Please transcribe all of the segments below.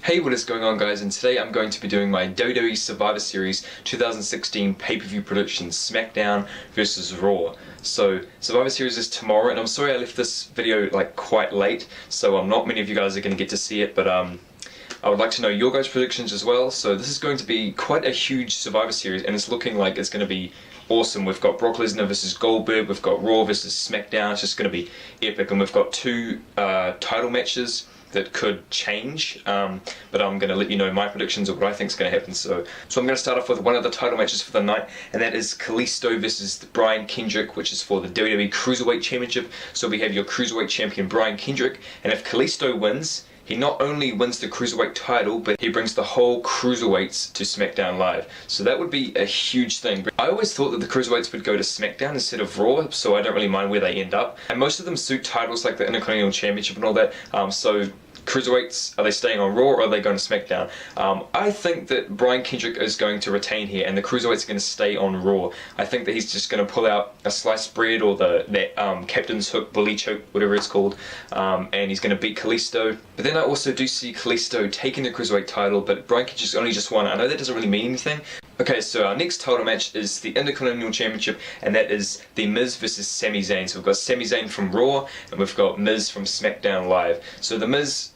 Hey, what is going on, guys? And today I'm going to be doing my WWE Survivor Series 2016 pay-per-view predictions, SmackDown versus Raw. So Survivor Series is tomorrow, and I'm sorry I left this video quite late, so not many of you guys are going to get to see it, but I would like to know your guys' predictions as well. So this is going to be quite a huge Survivor Series, and it's looking like it's going to be awesome. We've got Brock Lesnar versus Goldberg, we've got Raw versus SmackDown. It's just going to be epic, and we've got two title matches that could change, but I'm going to let you know my predictions of what I think is going to happen. So I'm going to start off with one of the title matches for the night, and that is Kalisto versus Brian Kendrick, which is for the WWE Cruiserweight Championship. So we have your Cruiserweight Champion Brian Kendrick, and if Kalisto wins, he not only wins the Cruiserweight title, but he brings the whole Cruiserweights to SmackDown Live. So that would be a huge thing. I always thought that the Cruiserweights would go to SmackDown instead of Raw, so I don't really mind where they end up. And most of them suit titles like the Intercontinental Championship and all that, so Cruiserweights, are they staying on Raw or are they going to SmackDown? I think that Brian Kendrick is going to retain here, and the Cruiserweights are going to stay on Raw. I think that he's just going to pull out a sliced bread or that Captain's Hook, Bully Choke, whatever it's called, and he's going to beat Kalisto. But then I also do see Kalisto taking the Cruiserweight title, but Brian Kendrick's only just won it. I know that doesn't really mean anything. Okay, so our next title match is the Intercontinental Championship, and that is The Miz versus Sami Zayn. So we've got Sami Zayn from Raw, and we've got Miz from SmackDown Live. So The Miz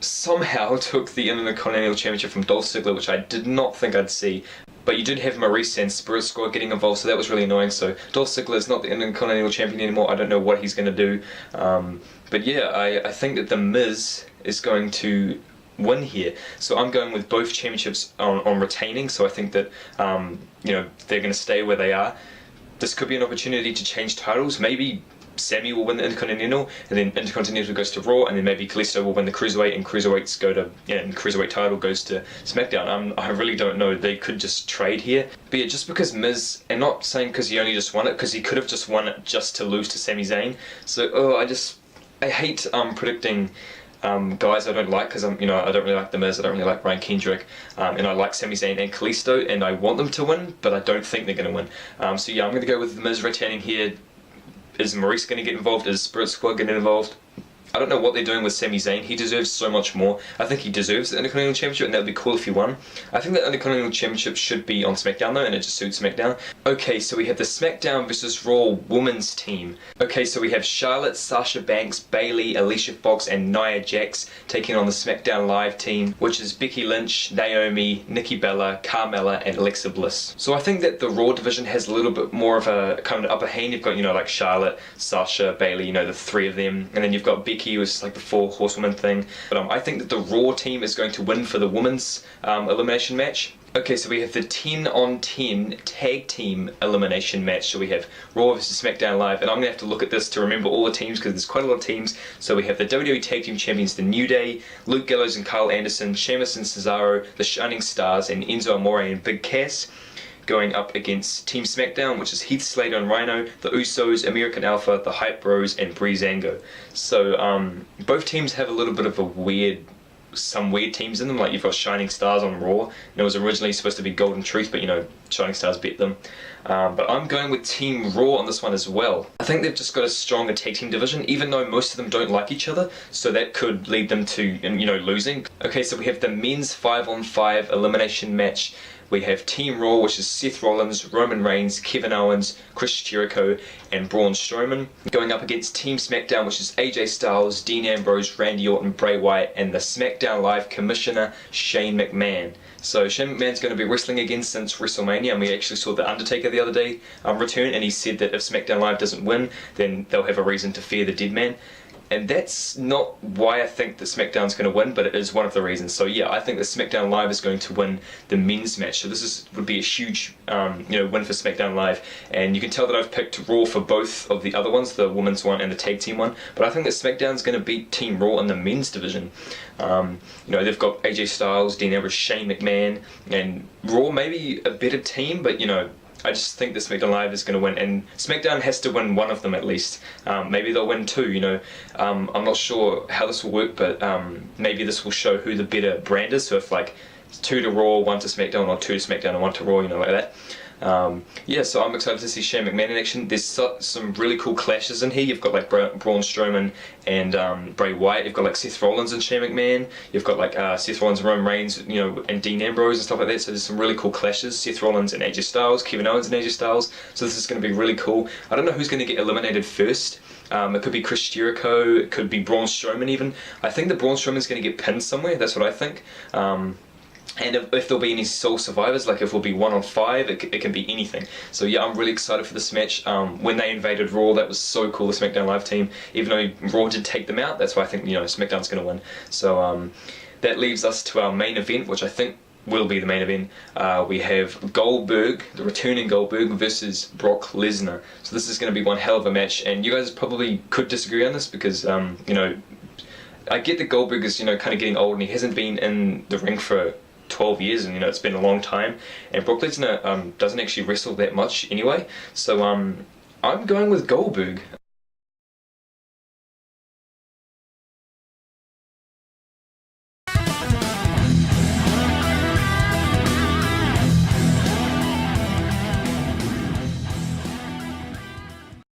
somehow took the Intercontinental Championship from Dolph Ziggler, which I did not think I'd see. But you did have Maurice and Spirit Squad getting involved, so that was really annoying. So Dolph Ziggler is not the Intercontinental Champion anymore. I don't know what he's going to do. But yeah, I think that The Miz is going to win here. So I'm going with both championships on retaining. So I think that they're going to stay where they are. This could be an opportunity to change titles. Maybe Sami will win the Intercontinental, and then Intercontinental goes to Raw, and then maybe Kalisto will win the Cruiserweight, and Cruiserweights go to, and the Cruiserweight title goes to SmackDown. I really don't know. They could just trade here. But yeah, just because Miz, and not saying because he only just won it, because he could have just won it just to lose to Sami Zayn. So I hate predicting guys I don't like, because I don't really like The Miz, I don't really like Brian Kendrick, and I like Sami Zayn and Kalisto, and I want them to win, but I don't think they're going to win. So yeah, I'm going to go with The Miz retaining here. Is Maurice going to get involved? Is Spirit Squad getting involved? I don't know what they're doing with Sami Zayn. He deserves so much more. I think he deserves the Intercontinental Championship, and that would be cool if he won. I think the Intercontinental Championship should be on SmackDown though, and it just suits SmackDown. Okay, so we have the SmackDown versus Raw women's team. Okay, so we have Charlotte, Sasha Banks, Bayley, Alicia Fox, and Nia Jax taking on the SmackDown Live team, which is Becky Lynch, Naomi, Nikki Bella, Carmella, and Alexa Bliss. So I think that the Raw division has a little bit more of a kind of upper hand. You've got, like Charlotte, Sasha, Bayley, the three of them, and then you've got Becky, who's like the 4 horsewoman thing. But I think that the Raw team is going to win for the women's elimination match. Okay, so we have the 10-on-10 tag team elimination match. So we have Raw versus SmackDown Live, and I'm going to have to look at this to remember all the teams because there's quite a lot of teams. So we have the WWE Tag Team Champions, The New Day, Luke Gallows and Carl Anderson, Sheamus and Cesaro, The Shining Stars, and Enzo Amore and Big Cass, going up against Team SmackDown, which is Heath Slater and Rhino, the Usos, American Alpha, the Hype Bros, and Breezango. So both teams have a little bit of some weird teams in them. Like you've got Shining Stars on Raw, and it was originally supposed to be Golden Truth, but Shining Stars beat them. But I'm going with Team Raw on this one as well. I think they've just got a stronger tag team division, even though most of them don't like each other, so that could lead them to losing. Okay, so we have the men's 5-on-5 elimination match. We have Team Raw, which is Seth Rollins, Roman Reigns, Kevin Owens, Chris Jericho, and Braun Strowman, going up against Team SmackDown, which is AJ Styles, Dean Ambrose, Randy Orton, Bray Wyatt, and the SmackDown Live Commissioner, Shane McMahon. So Shane McMahon's going to be wrestling again since WrestleMania, and we actually saw The Undertaker the other day return, and he said that if SmackDown Live doesn't win, then they'll have a reason to fear the dead man. And that's not why I think that SmackDown's going to win, but it is one of the reasons. So yeah, I think that SmackDown Live is going to win the men's match. So this would be a huge win for SmackDown Live. And you can tell that I've picked Raw for both of the other ones, the women's one and the tag team one. But I think that SmackDown's going to beat Team Raw in the men's division. They've got AJ Styles, Dean Ambrose, Shane McMahon, and Raw maybe a better team, but I just think that SmackDown Live is going to win, and SmackDown has to win one of them at least. Maybe they'll win 2, I'm not sure how this will work, but maybe this will show who the better brand is. So if 2 to Raw, 1 to SmackDown, or 2 to SmackDown and 1 to Raw, like that. Yeah, so I'm excited to see Shane McMahon in action. There's some really cool clashes in here. You've got like Braun Strowman and Bray Wyatt. You've got like Seth Rollins and Shane McMahon. You've got like Seth Rollins and Roman Reigns, you know, and Dean Ambrose and stuff like that. So there's some really cool clashes. Seth Rollins and AJ Styles, Kevin Owens and AJ Styles. So this is going to be really cool. I don't know who's going to get eliminated first. It could be Chris Jericho. It could be Braun Strowman even. I think that Braun Strowman's going to get pinned somewhere. That's what I think. And if there'll be any sole survivors, like if it'll be 1 on 5, it can be anything. So yeah, I'm really excited for this match. When they invaded Raw, that was so cool, the SmackDown Live team. Even though Raw did take them out, that's why I think, you know, SmackDown's going to win. So that leaves us to our main event, which I think will be the main event. We have Goldberg, the returning Goldberg, versus Brock Lesnar. So this is going to be one hell of a match, and you guys probably could disagree on this because, you know, I get that Goldberg is, you know, kind of getting old and he hasn't been in the ring for 12 years, and you know it's been a long time, and Brock Lesnar doesn't actually wrestle that much anyway, so I'm going with Goldberg.